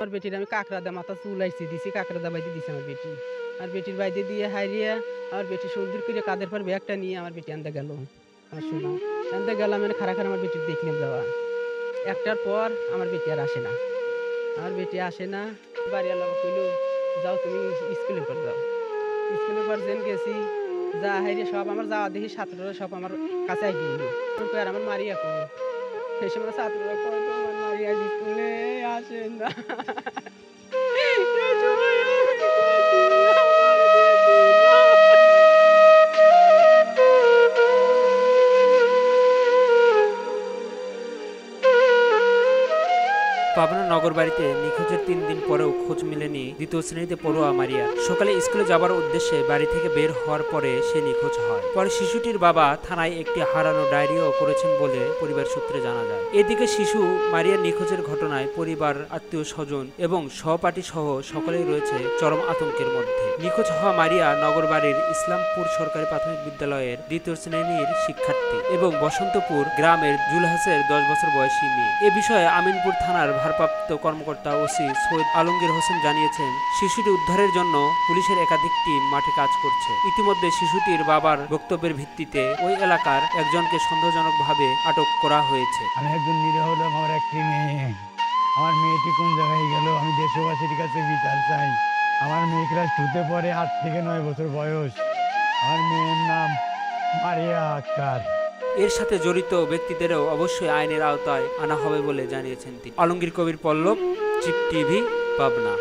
আমার বেটির আমি কাঁকড়া মাথা চুলাইছি দিছি, কাঁকড়া বাইতে দিছি আমার বেটি। আর বেটির বাইতে দিয়ে হাইরিয়া আমার বেটি সুন্দর করে কাঁধের পর ব্যাগটা নিয়ে আমার বেটি আনতে গেল। আমার শোনা আনতে গেলাম মানে খাড়া আমার বেটির দেখলাম যাওয়া। একটার পর আমার বেটি আর আসে না। আমার বেটি আসে না। বাড়িওয়ালা কইল, "যাও তুমি স্কুলের পর যাও।" স্কুলের পর যেন গেছি, যা হাইরে সব আমার যাওয়া দেখি ছাত্ররা সব আমার কাছে আইগিয়ে এলো। আর আমার মারিয়া কই? সেই সময় ছাত্ররা কয়, "তোমার মারিয়া স্কুলে আসে না।" এই সময় আমি কইছি, "আমার বেটি পাবনা নগরবাড়িতে নিখোঁজের ৩ দিন পরেও খোঁজ মেলেনি দ্বিতীয় শ্রেণীতে পড়ুয়া মারিয়া। সকালে স্কুলে যাবার উদ্দেশ্যে বাড়ি থেকে বের হওয়ার পরে সে নিখোঁজ হয়। পরে শিশুটির বাবা থানায় একটি হারানো ডায়েরিও করেছেন বলে পরিবার সূত্রে জানা যায়। এদিকে শিশু মারিয়ার নিখোঁজের ঘটনায় পরিবার, আত্মীয় স্বজন এবং সহপাঠী সহ সকলেই রয়েছে চরম আতঙ্কের মধ্যে। নিখোঁজ হওয়া মারিয়া নগরবাড়ির ইসলামপুর সরকারি প্রাথমিক বিদ্যালয়ের ২য় শ্রেণীর শিক্ষার্থী এবং বসন্তপুর গ্রামের জুলহাসের ১০ বছর বয়সী মেয়ে। এ বিষয়ে আমিনপুর থানার ভারপ্রাপ্ত কর্মকর্তা ওসি সৈয়দ আলমগীর হোসেন জানিয়েছেন, শিশুটি উদ্ধারের জন্য পুলিশের একাধিক টিম মাঠে কাজ করছে। ইতিমধ্যে শিশুটির বাবার বক্তব্যের ভিত্তিতে ওই এলাকার একজনকে সন্দেহজনকভাবে আটক করা হয়েছে। আমি একজন নিরীহ হলাম, আমার একটি মেয়ে। আমার মেয়েটি কোন জায়গায় গেল, আমি দেশবাসীর কাছে বিচার চাই। আমার মেয়ে ক্লাস 2-তে পড়ে, 8 থেকে 9 বছর বয়স। আমার মেয়ের নাম মারিয়া আক্তার। এর সাথে জড়িত ব্যক্তিদেরও অবশ্যই আইনের আওতায় আনা হবে বলে জানিয়েছেন তিনি। আলমগীর কবির পল্লব, চিপ টিভি, পাবনা।